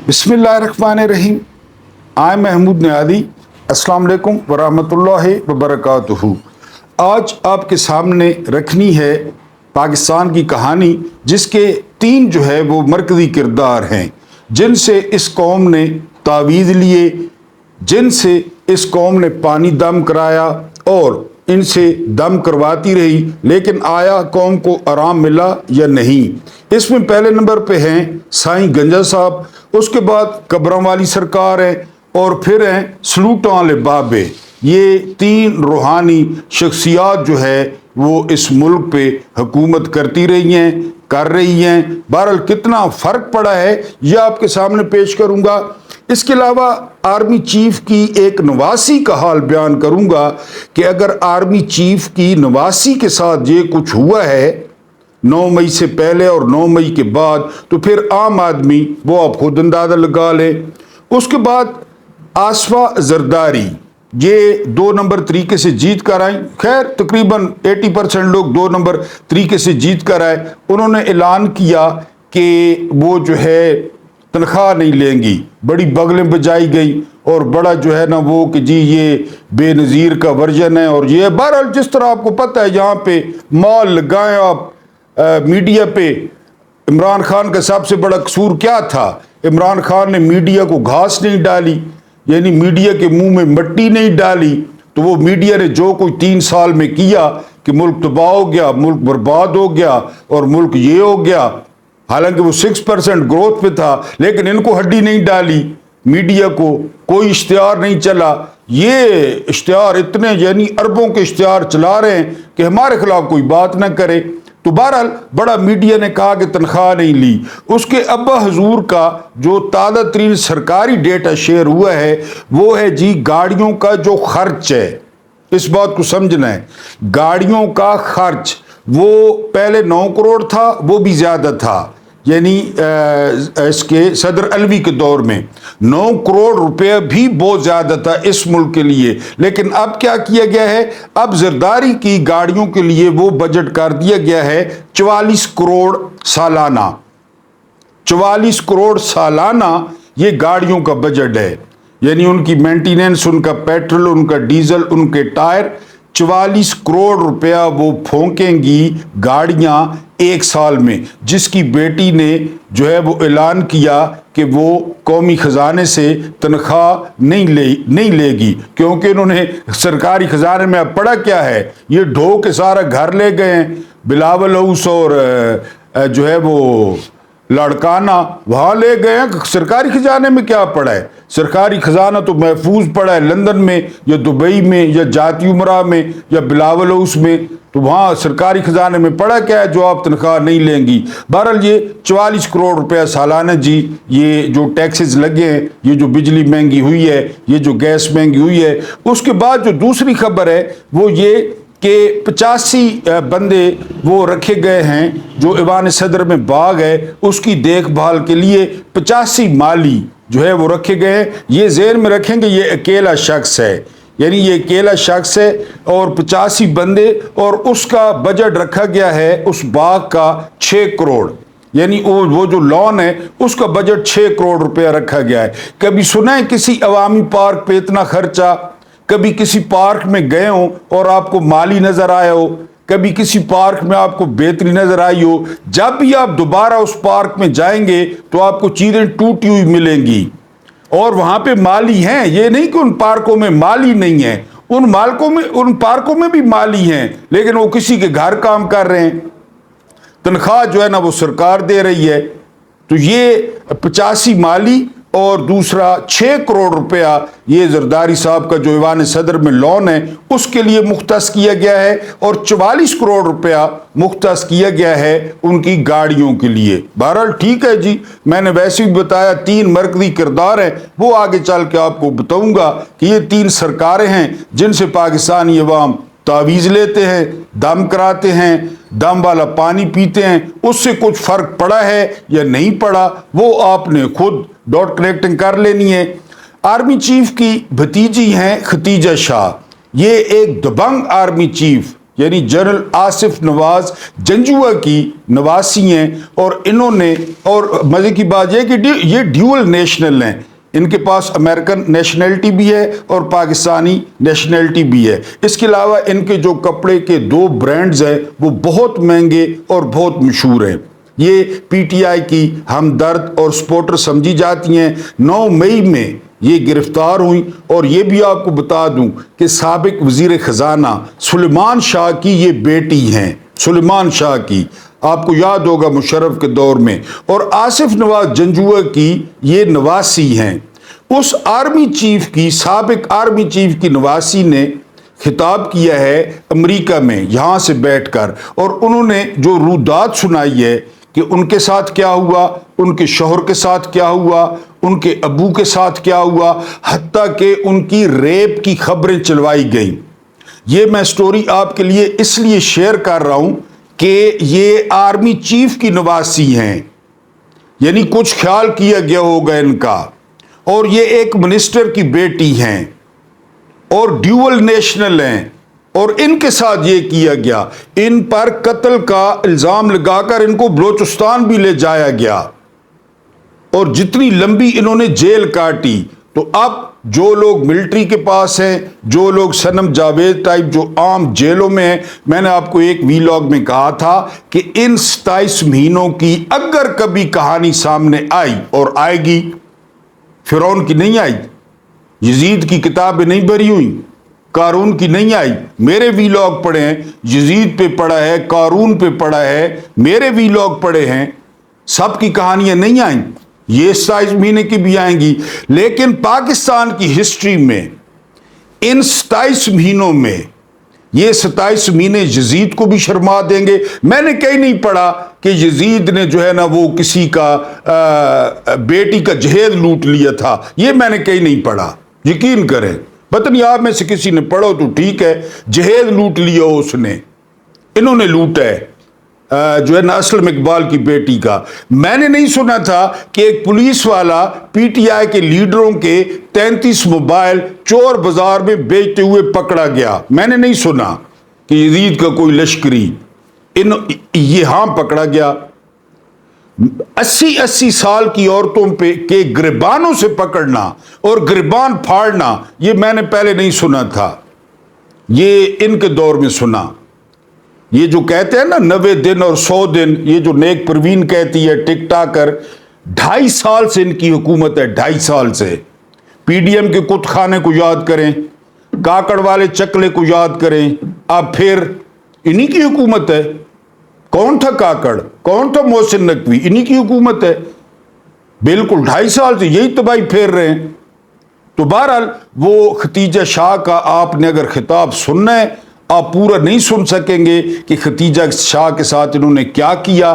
बिस्मिल्लाहिर्रहमानिर्रहीम। आई महमूद नियादी। अस्सलाम वालेकुम वरहमतुल्लाहि वबरकातुहू। आज आपके सामने रखनी है पाकिस्तान की कहानी, जिसके तीन जो है वो मरकज़ी किरदार हैं, जिनसे इस कौम ने तावीज़ लिए, जिनसे इस कौम ने पानी दम कराया और इनसे दम करवाती रही, लेकिन आया कौम को आराम मिला या नहीं। इसमें पहले नंबर पे हैं साईं गंजा साहब, उसके बाद कब्रों वाली सरकार है और फिर हैं सलूटों वाले बाबे। ये तीन रूहानी शख्सियात जो है वो इस मुल्क पे हुकूमत करती रही हैं, कर रही हैं। बहरहाल कितना फ़र्क पड़ा है यह आपके सामने पेश करूँगा। इसके अलावा आर्मी चीफ की एक नवासी का हाल बयान करूँगा कि अगर आर्मी चीफ की नवासी के साथ ये कुछ हुआ है 9 मई से पहले और 9 मई के बाद, तो फिर आम आदमी वो आप खुद अंदाज़ा लगा लें। उसके बाद आसफा जरदारी, ये 2 नंबर तरीके से जीत कर आई। खैर तकरीबन 80% लोग 2 नंबर तरीके से जीत कर आए। उन्होंने ऐलान किया कि वो जो है तनख्वाह नहीं लेंगी, बड़ी बगलें बजाई गई और बड़ा जो है ना वो कि जी ये बेनज़ीर का वर्जन है और ये। बहरहाल जिस तरह आपको पता है यहाँ पे मॉल लगाएं आप मीडिया पे। इमरान खान का सबसे बड़ा कसूर क्या था? इमरान खान ने मीडिया को घास नहीं डाली, यानी मीडिया के मुंह में मट्टी नहीं डाली। तो वो मीडिया ने जो कोई 3 साल में किया कि मुल्क तबाह हो गया, मुल्क बर्बाद हो गया और मुल्क ये हो गया, हालांकि वो 6% ग्रोथ पे था, लेकिन इनको हड्डी नहीं डाली मीडिया को, कोई इश्तिहार नहीं चला। ये इश्तिहार इतने यानी अरबों के इश्तिहार चला रहे हैं कि हमारे खिलाफ कोई बात ना करे। तो बहरहाल बड़ा मीडिया ने कहा कि तनख्वाह नहीं ली। उसके अब्बा हजूर का जो ताज़ा तरीन सरकारी डेटा शेयर हुआ है वो है जी गाड़ियों का जो खर्च है। इस बात को समझना है, गाड़ियों का खर्च वो पहले 9 करोड़ था, वो भी ज़्यादा था, यानी इसके सदर अलवी के दौर में 9 करोड़ रुपए भी बहुत ज़्यादा था इस मुल्क के लिए। लेकिन अब क्या किया गया है, अब जरदारी की गाड़ियों के लिए वो बजट कर दिया गया है 44 करोड़ सालाना। 44 करोड़ सालाना ये गाड़ियों का बजट है, यानी उनकी मेंटेनेंस, उनका पेट्रोल, उनका डीजल, उनके टायर। 44 करोड़ रुपया वो फूंकेंगी गाड़ियां एक साल में, जिसकी बेटी ने जो है वो ऐलान किया कि वो कौमी खजाने से तनख्वाह नहीं लेगी, क्योंकि उन्होंने सरकारी खजाने में अब पड़ा क्या है, ये ढो के सारा घर ले गए हैं। बिलावल हाउस और जो है वो लड़काना वहाँ ले गए हैं। सरकारी खजाने में क्या पड़ा है? सरकारी खजाना तो महफूज पड़ा है लंदन में या दुबई में या जाती उमरा में या बिलावल हाउस में। तो वहाँ सरकारी खजाने में पड़ा क्या है जो आप तनख्वाह नहीं लेंगी? बहरहाल ये 44 करोड़ रुपया सालाना जी, ये जो टैक्सेस लगे हैं, ये जो बिजली महंगी हुई है, ये जो गैस महंगी हुई है। उसके बाद जो दूसरी खबर है वो ये कि 85 बंदे वो रखे गए हैं जो ईवान सदर में बाग है उसकी देखभाल के लिए। 85 माली जो है वो रखे गए हैं। ये ज़हन में रखेंगे ये अकेला शख्स है, यानी ये अकेला शख्स है और 85 बंदे, और उसका बजट रखा गया है उस बाग का 6 करोड़, यानी वो जो लॉन है उसका बजट 6 करोड़ रुपया रखा गया है। कभी सुना है किसी अवामी पार्क पे इतना खर्चा? कभी किसी पार्क में गए हो और आपको माली नजर आया हो? कभी किसी पार्क में आपको बेहतरी नजर आई हो? जब भी आप दोबारा उस पार्क में जाएंगे तो आपको चीजें टूटी हुई मिलेंगी और वहां पे माली हैं। ये नहीं कि उन पार्कों में माली नहीं है, उन पार्कों में भी माली हैं, लेकिन वो किसी के घर काम कर रहे हैं, तनख्वाह जो है ना वो सरकार दे रही है। तो ये 85 माली और दूसरा 6 करोड़ रुपया ये जरदारी साहब का जो ईवान सदर में लोन है उसके लिए मुख्तस किया गया है, और 44 करोड़ रुपया मुख्तस किया गया है उनकी गाड़ियों के लिए। बहरहाल ठीक है जी, मैंने वैसे भी बताया 3 मरकज़ी किरदार हैं, वो आगे चल के आपको बताऊंगा कि ये 3 सरकारें हैं जिनसे पाकिस्तानी अवाम तावीज़ लेते हैं, दम कराते हैं, दम वाला पानी पीते हैं। उससे कुछ फ़र्क पड़ा है या नहीं पड़ा वो आपने खुद डॉट कनेक्टिंग कर लेनी है। आर्मी चीफ की भतीजी हैं खतीजा शाह। ये एक दबंग आर्मी चीफ یعنی جنرل آصف نواز جنجوعہ کی نواسی ہیں، اور انہوں نے، اور مزے کی بات یہ کہ یہ ڈیول نیشنل ہیں، ان کے پاس امریکن نیشنلٹی بھی ہے اور پاکستانی نیشنلٹی بھی ہے۔ اس کے علاوہ ان کے جو کپڑے کے 2 برانڈز ہیں وہ بہت مہنگے اور بہت مشہور ہیں۔ یہ پی ٹی آئی کی ہمدرد اور سپورٹر سمجھی جاتی ہیں۔ 9 مئی میں یہ گرفتار ہوئی، اور یہ بھی آپ کو بتا دوں کہ سابق وزیر خزانہ سلیمان شاہ کی یہ بیٹی ہیں، سلیمان شاہ کی، آپ کو یاد ہوگا مشرف کے دور میں، اور آصف نواز جنجوعہ کی یہ نواسی ہیں۔ اس آرمی چیف کی، سابق آرمی چیف کی نواسی نے خطاب کیا ہے امریکہ میں یہاں سے بیٹھ کر، اور انہوں نے جو رودات سنائی ہے کہ ان کے ساتھ کیا ہوا، ان کے شوہر کے ساتھ کیا ہوا، ان کے ابو کے ساتھ کیا ہوا، حتیٰ کہ ان کی ریپ کی خبریں چلوائی گئیں۔ یہ میں سٹوری آپ کے لیے اس لیے شیئر کر رہا ہوں کہ یہ آرمی چیف کی نواسی ہیں، یعنی کچھ خیال کیا گیا ہوگا ان کا، اور یہ ایک منسٹر کی بیٹی ہیں اور ڈیول نیشنل ہیں، اور ان کے ساتھ یہ کیا گیا۔ ان پر قتل کا الزام لگا کر ان کو بلوچستان بھی لے جایا گیا، اور جتنی لمبی انہوں نے جیل کاٹی۔ تو اب جو لوگ ملٹری کے پاس ہیں، جو لوگ صنم جاوید ٹائپ جو عام جیلوں میں ہیں، میں نے آپ کو ایک ویلاگ میں کہا تھا کہ ان 27 مہینوں کی اگر کبھی کہانی سامنے آئی، اور آئے گی، فرعون کی نہیں آئی، یزید کی کتابیں نہیں بھری ہوئی، قارون کی نہیں آئی، میرے ویلاگ پڑھے ہیں، یزید پہ پڑھا ہے، قارون پہ پڑھا ہے، میرے ویلاگ پڑھے ہیں، سب کی کہانیاں نہیں آئیں، یہ 27 مہینے کی بھی آئیں گی۔ لیکن پاکستان کی ہسٹری میں ان 27 مہینوں میں یہ 27 مہینے یزید کو بھی شرما دیں گے۔ میں نے کہیں نہیں پڑھا کہ یزید نے جو ہے نا وہ کسی کا بیٹی کا جہیز لوٹ لیا تھا، یہ میں نے کہیں نہیں پڑھا، یقین کریں، پتہ نہیں آپ میں سے کسی نے پڑھو تو ٹھیک ہے، جہیز لوٹ لیا اس نے، انہوں نے لوٹا ہے جو ہے نا اسلم اقبال کی بیٹی کا۔ میں نے نہیں سنا تھا کہ ایک پولیس والا پی ٹی آئی کے لیڈروں کے 33 موبائل چور بازار میں بیچتے ہوئے پکڑا گیا، میں نے نہیں سنا کہ یزید کا کوئی لشکری یہ ہاں پکڑا گیا۔ 80 سال کی عورتوں پہ کے گریبانوں سے پکڑنا اور گریبان پھاڑنا، یہ میں نے پہلے نہیں سنا تھا، یہ ان کے دور میں سنا۔ یہ جو کہتے ہیں نا 90 دن اور 100 دن، یہ جو نیک پروین کہتی ہے ٹک ٹاکر، 2.5 سال سے ان کی حکومت ہے، 2.5 سال سے۔ پی ڈی ایم کے کت خانے کو یاد کریں، کاکڑ والے چکلے کو یاد کریں، اب پھر انہی کی حکومت ہے۔ کون تھا کاکڑ، کون تھا محسن نقوی، انہی کی حکومت ہے، بالکل 2.5 سال سے یہی تباہی پھیر رہے ہیں۔ تو بہرحال وہ ختیجہ شاہ کا آپ نے اگر خطاب سننا ہے، آپ پورا نہیں سن سکیں گے کہ ختیجہ شاہ کے ساتھ انہوں نے کیا کیا،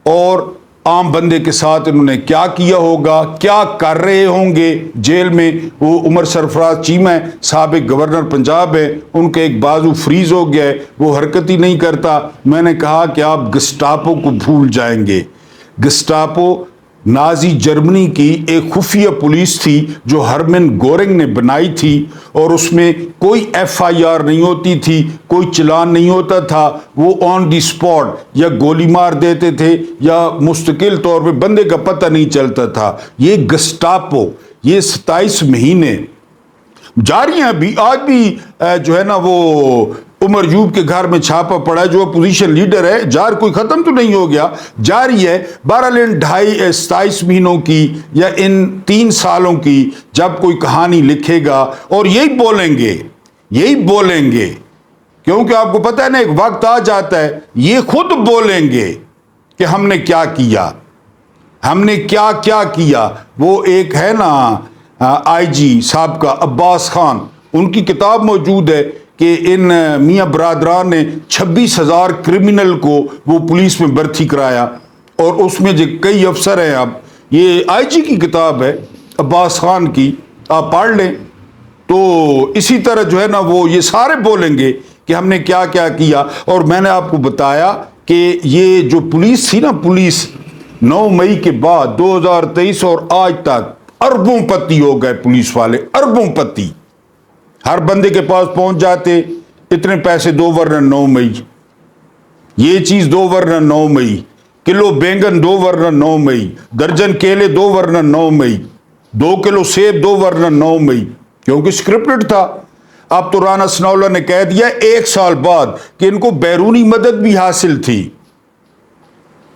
اور عام بندے کے ساتھ انہوں نے کیا کیا ہوگا، کیا کر رہے ہوں گے جیل میں۔ وہ عمر سرفراز چیمہ سابق گورنر پنجاب ہے، ان کا ایک بازو فریز ہو گیا ہے، وہ حرکت ہی نہیں کرتا۔ میں نے کہا کہ آپ گسٹاپو کو بھول جائیں گے۔ گسٹاپو نازی جرمنی کی ایک خفیہ پولیس تھی جو ہرمن گورنگ نے بنائی تھی، اور اس میں کوئی ایف آئی آر نہیں ہوتی تھی، کوئی چلان نہیں ہوتا تھا، وہ آن دی سپاٹ یا گولی مار دیتے تھے یا مستقل طور پہ بندے کا پتہ نہیں چلتا تھا۔ یہ گسٹاپو یہ 27 مہینے جاری ہیں، ابھی آج بھی جو ہے نا وہ عمر یوب کے گھر میں چھاپا پڑا ہے، جو اپوزیشن لیڈر ہے، جار کوئی ختم تو نہیں ہو گیا، جاری ہے۔ بہرحال ان 27 مہینوں کی یا ان 3 سالوں کی جب کوئی کہانی لکھے گا، اور یہی بولیں گے کیونکہ آپ کو پتہ ہے نا ایک وقت آ جاتا ہے یہ خود بولیں گے کہ ہم نے کیا کیا، ہم نے کیا کیا۔ وہ ایک ہے نا آئی جی صاحب کا عباس خان، ان کی کتاب موجود ہے کہ ان میاں برادران نے 26,000 کرمنل کو وہ پولیس میں بھرتی کرایا، اور اس میں جو کئی افسر ہیں، اب یہ آئی جی کی کتاب ہے عباس خان کی، آپ پڑھ لیں۔ تو اسی طرح جو ہے نا وہ یہ سارے بولیں گے کہ ہم نے کیا کیا۔ اور میں نے آپ کو بتایا کہ یہ جو پولیس تھی نا، پولیس 9 مئی کے بعد 2023 اور آج تک اربوں پتی ہو گئے پولیس والے، اربوں پتی، ہر بندے کے پاس پہنچ جاتے، इतने पैसे दो वरना 9 मई, ये चीज दो वरना 9 मई, किलो बैंगन दो वरना 9 मई, दर्जन केले दो वरना 9 मई, 2 किलो सेब दो वरना 9 मई, क्योंकि स्क्रिप्टेड था। अब तो राना सनाउल्लाह ने कह दिया 1 साल बाद कि इनको बैरूनी मदद भी हासिल थी।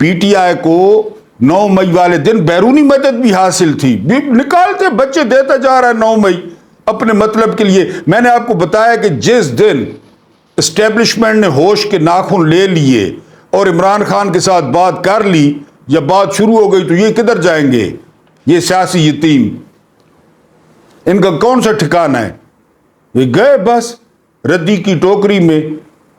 पीटीआई को 9 मई वाले दिन बैरूनी मदद भी हासिल थी, निकालते बच्चे देता जा रहा है 9 मई अपने मतलब के लिए। मैंने आपको बताया कि जिस दिन एस्टेब्लिशमेंट ने होश के नाखून ले लिए और इमरान खान के साथ बात कर ली या बात शुरू हो गई, तो ये किधर जाएंगे? ये सियासी यतीम, इनका कौन सा ठिकाना है? ये गए बस रद्दी की टोकरी में।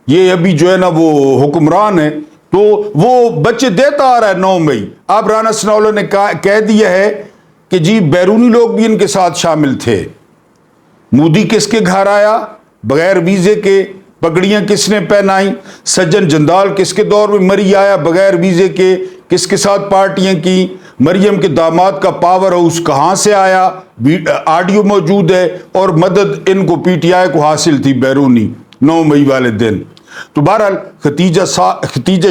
ये अभी जो है ना वो हुक्मरान है, तो वो बच्चे देता आ रहा है 9 मई। अब राना सनाउल्लाह ने कह दिया है कि जी बैरूनी लोग भी इनके साथ शामिल थे। मोदी किसके घर आया बगैर वीजे के? पगड़ियां किसने पहनाई? सज्जन जंदाल किसके दौर में मरी आया बगैर वीजे के? किसके साथ पार्टियां की? मरियम के दामाद का पावर हाउस कहां से आया? ऑडियो मौजूद है। और मदद इनको पीटीआई को हासिल थी बैरूनी 9 मई वाले दिन। तो बहरहाल खतीजा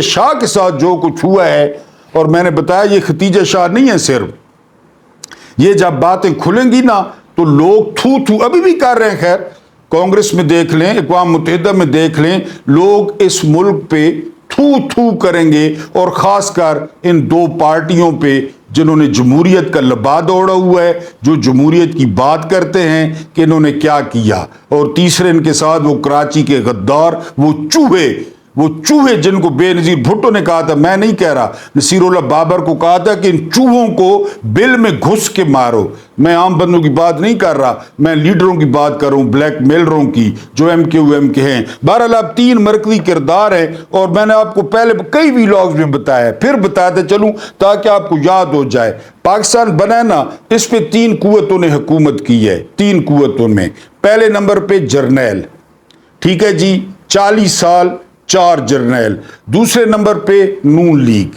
शाह के साथ जो कुछ हुआ है, और मैंने बताया ये खतीजा शाह नहीं है सिर्फ, ये जब बातें खुलेंगी ना तो लोग थू थू अभी भी कर रहे हैं। खैर कांग्रेस में देख लें, अक़वाम मुत्तहिदा में देख लें, लोग इस मुल्क पे थू थू करेंगे, और खासकर इन 2 पार्टियों पे जिन्होंने जमहूरियत का लबाद ओढ़ा हुआ है, जो जमहूरियत की बात करते हैं कि इन्होंने क्या किया। और तीसरे इनके साथ वो कराची के गद्दार, वो चूहे जिनको बेनज़ीर भुट्टो ने कहा था, मैं नहीं कह रहा, नसीरुल्लाह बाबर को कहा था कि इन चूहों को बिल में घुस के मारो। मैं आम बंदों की बात नहीं कर रहा, मैं लीडरों की बात कर रहा हूं, ब्लैक मेलरों की, जो MQM के हैं। बहरहाल अब 3 मरकजी किरदार हैं, और मैंने आपको पहले कई व्लॉग्स में बताया, फिर बताते चलूं ताकि आपको याद हो जाए। पाकिस्तान बना ना, इस पे 3 कुव्वतों ने हुकूमत की है। 3 कुव्वतों में पहले नंबर पे जर्नैल, ठीक है जी, 40 साल 4 जर्नैल। दूसरे नंबर पे नून लीग,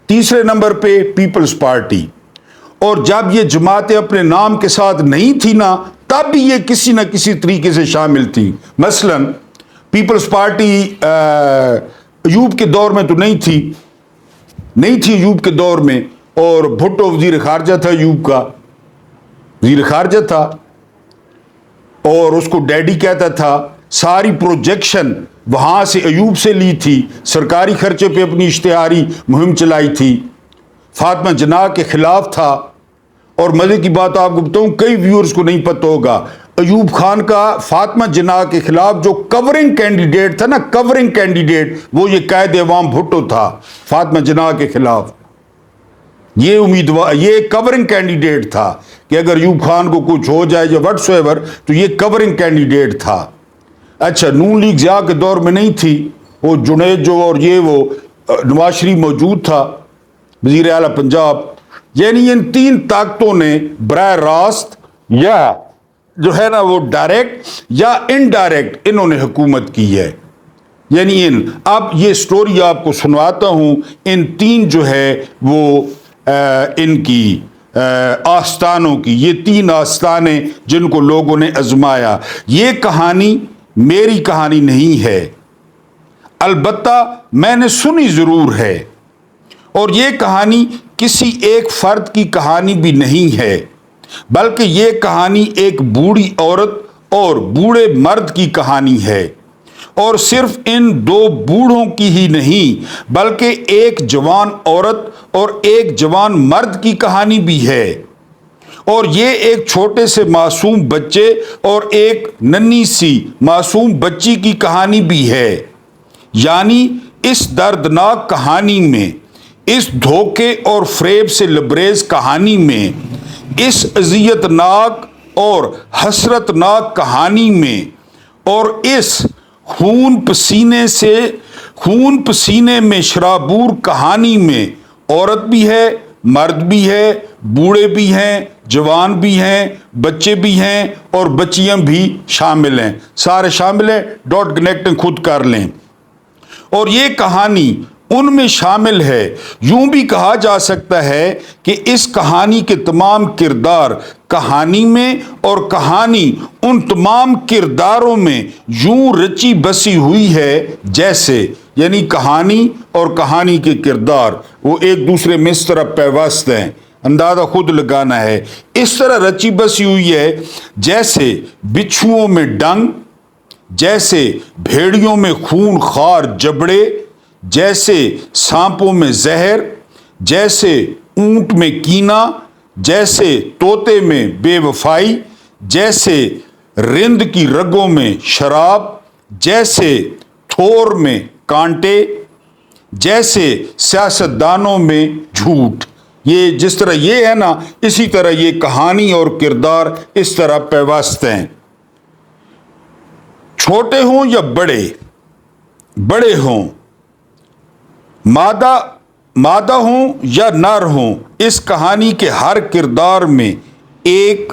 तीसरे नंबर पे पीपल्स पार्टी। और जब ये जमातें अपने नाम के साथ नहीं थी ना, तब भी ये किसी न किसी तरीके से शामिल थी। मसलन पीपल्स पार्टी अयूब के दौर में तो नहीं थी अयूब के दौर में, और भुट्टो वजीर खारजा था, अयूब का वजीर खारजा था, और उसको डैडी कहता था। सारी प्रोजेक्शन वहां से अयूब से ली थी, सरकारी खर्चे पे अपनी इश्तिहारी मुहिम चलाई थी, फातिमा जिन्ना के खिलाफ था। और मजे की बात आपको बताऊं, कई व्यूअर्स को नहीं पता होगा, अयूब खान का फातिमा जिन्ना के खिलाफ जो कवरिंग कैंडिडेट था ना, कवरिंग कैंडिडेट, वो ये कायद अवाम भुट्टो था फातिमा जिन्ना के खिलाफ। ये उम्मीदवार, ये कवरिंग कैंडिडेट था कि अगर अयूब खान को कुछ हो जाए या व्हाट्सएवर, तो ये कवरिंग कैंडिडेट था। अच्छा, नून लीग ज़िया के दौर में नहीं थी, वो जुनैद जो और ये वो नवाज शरीफ मौजूद था, वज़ीर आला पंजाब। यानी इन 3 ताकतों ने बराह रास्त या जो है ना वो डायरेक्ट या इनडायरेक्ट इन्होंने हुकूमत की है। यानी अब ये स्टोरी आपको सुनवाता हूं, इन 3 जो है वो इनकी आस्थानों की, ये 3 आस्थाने जिनको लोगों ने आजमाया। ये कहानी मेरी कहानी नहीं है, अलबत्ता मैंने सुनी जरूर है, और ये कहानी किसी एक फर्द की कहानी भी नहीं है, बल्कि ये कहानी एक बूढ़ी औरत और बूढ़े मर्द की कहानी है। और सिर्फ इन 2 बूढ़ों की ही नहीं, बल्कि एक जवान औरत और एक जवान मर्द की कहानी भी है। और ये एक छोटे से मासूम बच्चे और एक नन्ही सी मासूम बच्ची की कहानी भी है। यानी इस दर्दनाक कहानी में, इस धोखे और फ्रेब से लबरेज कहानी में, इस अजियतनाक और हसरतनाक कहानी में, और इस खून पसीने में शराबूर कहानी में औरत भी है, मर्द भी है, बूढ़े भी हैं, जवान भी हैं, बच्चे भी हैं, और बच्चियां भी शामिल हैं। सारे शामिल हैं, डॉट कनेक्टिंग खुद कर लें। और ये कहानी ان میں شامل ہے۔ یوں بھی کہا جا سکتا ہے کہ اس کہانی کے تمام کردار کہانی میں اور کہانی ان تمام کرداروں میں یوں رچی بسی ہوئی ہے جیسے، یعنی کہانی اور کہانی کے کردار وہ ایک دوسرے میں اس طرح پیوست ہیں، اندازہ خود لگانا ہے، اس طرح رچی بسی ہوئی ہے جیسے بچھوؤں میں ڈنگ، جیسے بھیڑیوں میں خون خوار جبڑے، جیسے سانپوں میں زہر، جیسے اونٹ میں کینہ، جیسے طوطے میں بے وفائی، جیسے رند کی رگوں میں شراب، جیسے تھور میں کانٹے، جیسے سیاستدانوں میں جھوٹ۔ یہ جس طرح یہ ہے نا، اسی طرح یہ کہانی اور کردار اس طرح پیوست ہیں، چھوٹے ہوں یا بڑے ہوں، مادہ ہوں یا نر ہوں، اس کہانی کے ہر کردار میں ایک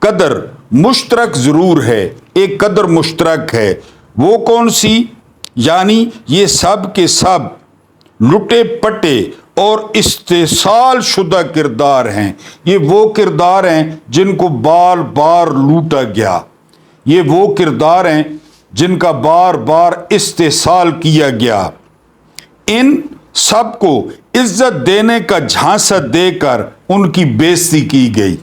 قدر مشترک ضرور ہے، ایک قدر مشترک ہے۔ وہ کون سی؟ یعنی یہ سب کے سب لٹے پٹے اور استحصال شدہ کردار ہیں۔ یہ وہ کردار ہیں جن کو بار بار لوٹا گیا، یہ وہ کردار ہیں جن کا بار بار استحصال کیا گیا۔ ان سب کو عزت دینے کا جھانسا دے کر ان کی بے عزتی کی گئی،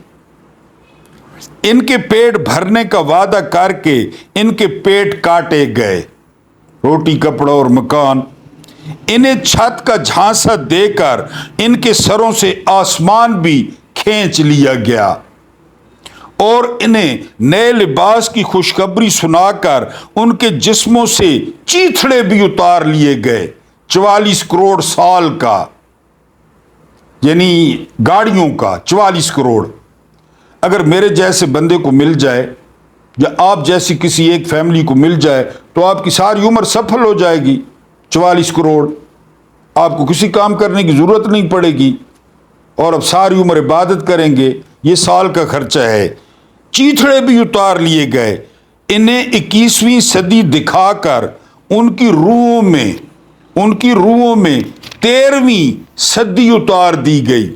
ان کے پیٹ بھرنے کا وعدہ کر کے ان کے پیٹ کاٹے گئے، روٹی کپڑا اور مکان، انہیں چھت کا جھانسا دے کر ان کے سروں سے آسمان بھی کھینچ لیا گیا، اور انہیں نئے لباس کی خوشخبری سنا کر ان کے جسموں سے چیتھڑے بھی اتار لیے گئے۔ 44 کروڑ سال کا، یعنی گاڑیوں کا 44 کروڑ۔ اگر میرے جیسے بندے کو مل جائے یا آپ جیسی کسی ایک فیملی کو مل جائے تو آپ کی ساری عمر سفل ہو جائے گی۔ 44 کروڑ، آپ کو کسی کام کرنے کی ضرورت نہیں پڑے گی اور اب ساری عمر عبادت کریں گے، یہ سال کا خرچہ ہے۔ چیتھڑے بھی اتار لیے گئے، انہیں 21ویں صدی دکھا کر ان کی روحوں میں 13ویں صدی اتار دی گئی۔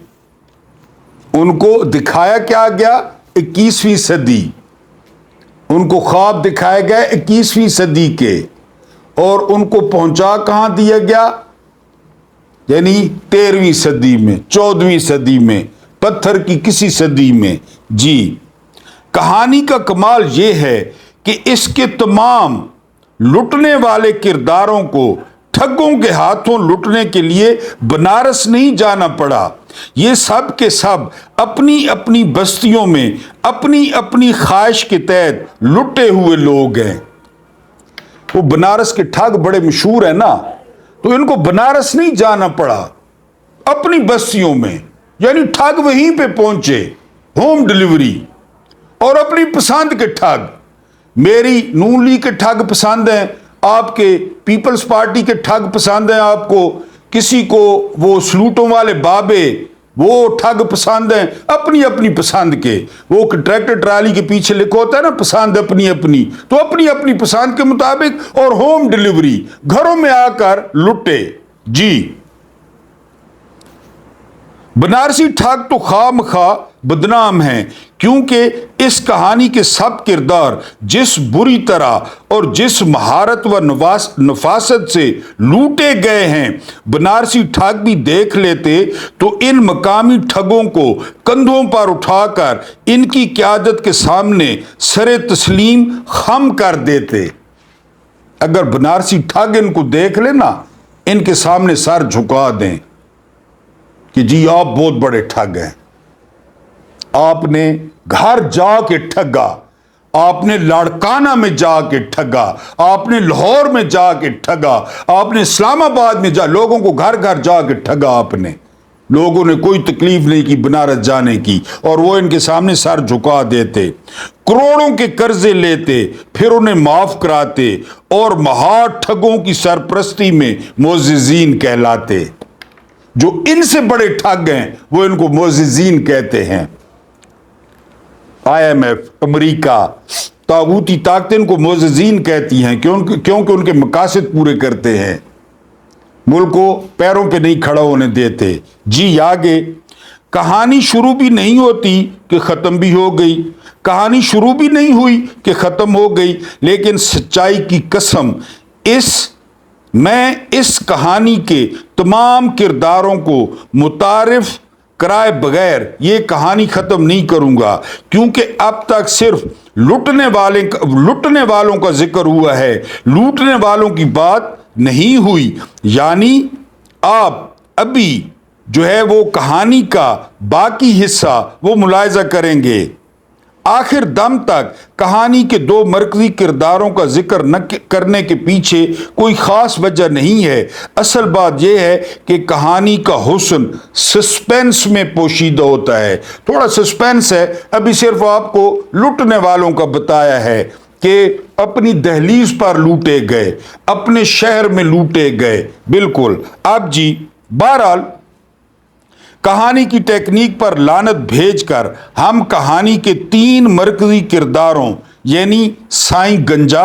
ان کو دکھایا کیا گیا؟ 21ویں صدی، ان کو خواب دکھائے گئے 21ویں صدی کے، اور ان کو پہنچا کہاں دیا گیا؟ یعنی 13ویں صدی میں، 14ویں صدی میں، پتھر کی کسی صدی میں۔ جی، کہانی کا کمال یہ ہے کہ اس کے تمام لٹنے والے کرداروں کو ٹھگوں کے ہاتھوں لٹنے کے لیے بنارس نہیں جانا پڑا۔ یہ سب کے سب اپنی اپنی بستیوں میں اپنی اپنی خواہش کے تحت لٹے ہوئے لوگ ہیں۔ وہ بنارس کے ٹھگ بڑے مشہور ہیں نا، تو ان کو بنارس نہیں جانا پڑا، اپنی بستیوں میں، یعنی ٹھگ وہیں پہ پہنچے، ہوم ڈیلیوری، اور اپنی پسند کے ٹھگ۔ میری نون لیگ کے ٹھگ پسند ہیں، آپ کے پیپلز پارٹی کے ٹھگ پسند ہیں، آپ کو کسی کو وہ سلوٹوں والے بابے وہ ٹھگ پسند ہیں، اپنی اپنی پسند کے۔ وہ ٹریکٹر ٹرالی کے پیچھے لکھا ہوتا ہے نا پسند اپنی اپنی، تو اپنی اپنی پسند کے مطابق، اور ہوم ڈیلیوری، گھروں میں آ کر لٹے۔ جی، بنارسی ٹھگ تو خواہ مخواہ بدنام ہیں، کیونکہ اس کہانی کے سب کردار جس بری طرح اور جس مہارت و نفاست سے لوٹے گئے ہیں، بنارسی ٹھگ بھی دیکھ لیتے تو ان مقامی ٹھگوں کو کندھوں پر اٹھا کر ان کی قیادت کے سامنے سر تسلیم خم کر دیتے۔ اگر بنارسی ٹھگ ان کو دیکھ لے نا، ان کے سامنے سر جھکا دیں کہ جی آپ بہت بڑے ٹھگ ہیں، آپ نے گھر جا کے ٹھگا، آپ نے لاڑکانہ میں جا کے ٹھگا، آپ نے لاہور میں جا کے ٹھگا، آپ نے اسلام آباد میں لوگوں کو گھر گھر جا کے ٹھگا آپ نے۔ لوگوں نے کوئی تکلیف نہیں کی بنارس جانے کی، اور وہ ان کے سامنے سر جھکا دیتے، کروڑوں کے قرضے لیتے، پھر انہیں معاف کراتے، اور مہا ٹھگوں کی سرپرستی میں معززین کہلاتے۔ جو ان سے بڑے ٹھگ ہیں وہ ان کو معززین کہتے ہیں۔ IMF، امریکہ، طاغوتی طاقتیں ان کو معززین کہتی ہیں، کیونکہ ان کے مقاصد پورے کرتے ہیں۔ मुल्क को पैरों पे नहीं खड़ा होने देते। जी आगे, कहानी शुरू भी नहीं होती कि ख़त्म भी हो गई, कहानी शुरू भी नहीं हुई कि ख़त्म हो गई, लेकिन सच्चाई की कसम मैं इस कहानी के तमाम किरदारों को मुतारिफ कराए बगैर ये कहानी ख़त्म नहीं करूँगा, क्योंकि अब तक सिर्फ लुटने वालों का जिक्र हुआ है, लूटने वालों की बात नहीं हुई। यानी आप अभी जो है वो कहानी का बाकी हिस्सा वो मुलाहिजा करेंगे। आखिर दम तक कहानी के दो मरकजी किरदारों का जिक्र न करने के पीछे कोई ख़ास वजह नहीं है। असल बात यह है कि कहानी का हुस्न सस्पेंस में पोशीदा होता है। थोड़ा सस्पेंस है, अभी सिर्फ आपको लूटने वालों का बताया है कि अपनी दहलीज पर लूटे गए, अपने शहर में लूटे गए। बिल्कुल। अब जी बहरहाल कहानी की टेक्निक पर लानत भेजकर हम कहानी के 3 मरकजी किरदारों यानी साईं गंजा,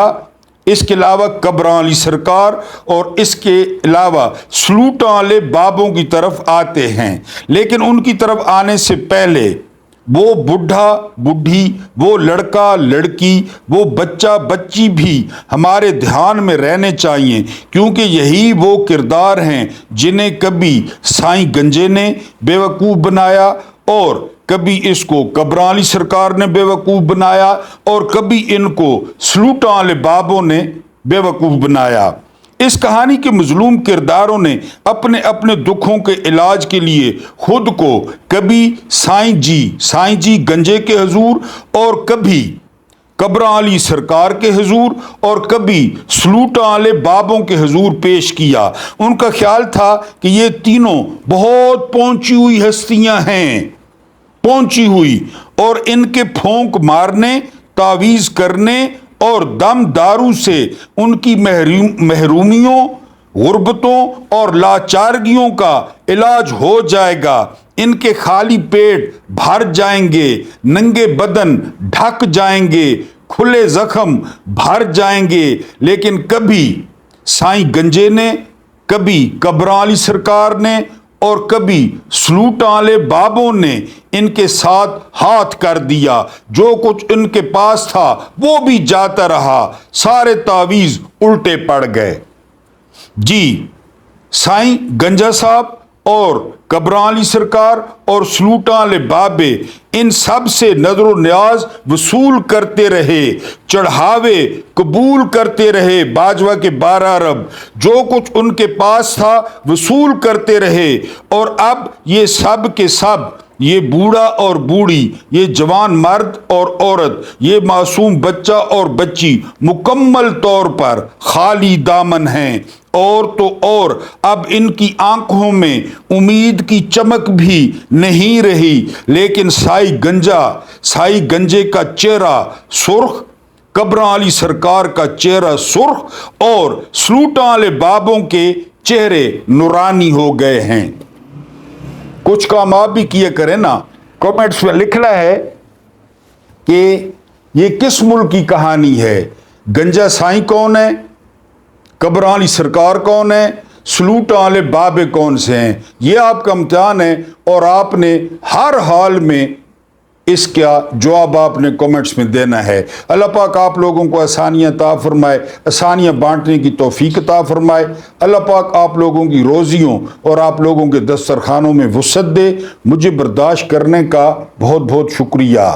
इसके अलावा कब्रां अली सरकार और इसके अलावा सलूटां वाले बाबों की तरफ आते हैं। लेकिन उनकी तरफ आने से पहले वो बुढ़ा बुढ़ी, वो लड़का लड़की, वो बच्चा बच्ची भी हमारे ध्यान में रहने चाहिए, क्योंकि यही वो किरदार हैं जिन्हें कभी साईं गंजे ने बेवकूफ़ बनाया और कभी इसको कब्रां अली सरकार ने बेवकूफ़ बनाया और कभी इनको सलूटां वाले बाबों ने बेवकूफ़ बनाया। इस कहानी के मजलूम किरदारों ने अपने अपने दुखों के इलाज के लिए खुद को कभी साईं जी गंजे के हुजूर और कभी कब्रां अली सरकार के हुजूर और कभी सलूटां वाले बाबों के हुजूर पेश किया। उनका ख्याल था कि ये तीनों बहुत पहुंची हुई हस्तियां हैं, पहुंची हुई, और इनके फोंक मारने, तावीज़ करने और दम दारू से उनकी महरूमियों, गुर्बतों और लाचारगियों का इलाज हो जाएगा। इनके खाली पेट भर जाएंगे, नंगे बदन ढक जाएंगे, खुले जख्म भर जाएंगे। लेकिन कभी साईं गंजे ने, कभी कब्रां अली सरकार ने और कभी सलूटां वाले बाबों ने इनके साथ हाथ कर दिया। जो कुछ इनके पास था वो भी जाता रहा, सारे तावीज़ उल्टे पड़ गए। जी साईं गंजा साहब और कब्रां अली सरकार और सलूटां वाले बाबे इन सब से नजर न्याज वसूल करते रहे, चढ़ावे कबूल करते रहे। बाजवा के 12 अरब जो कुछ उनके पास था वसूल करते रहे। और अब ये सब के सब, ये बूढ़ा और बूढ़ी, ये जवान मर्द और औरत, ये मासूम बच्चा और बच्ची मुकम्मल तौर पर खाली दामन हैं। और तो और अब इनकी आंखों में उम्मीद की चमक भी नहीं रही। लेकिन साईं गंजे का चेहरा सुर्ख, कब्रां अली सरकार का चेहरा सुर्ख और सलूटां वाले बाबों के चेहरे नूरानी हो गए हैं। कुछ काम आप भी किया करें ना। कमेंट्स में लिखना है कि ये किस मुल्क की कहानी है, गंजा साईं कौन है, कब्रां अली सरकार कौन है, सलूटां वाले बाबे कौन से हैं। ये आपका इम्तिहान है और आपने हर हाल में इसका जवाब आपने कमेंट्स में देना है। अल्लाह पाक आप लोगों को आसानियाँ अता फरमाए, आसानियाँ बांटने की तौफीक अता फरमाए। अल्लाह पाक आप लोगों की रोज़ियों और आप लोगों के दस्तरखानों में वसअत दे। मुझे बर्दाश्त करने का बहुत बहुत शुक्रिया।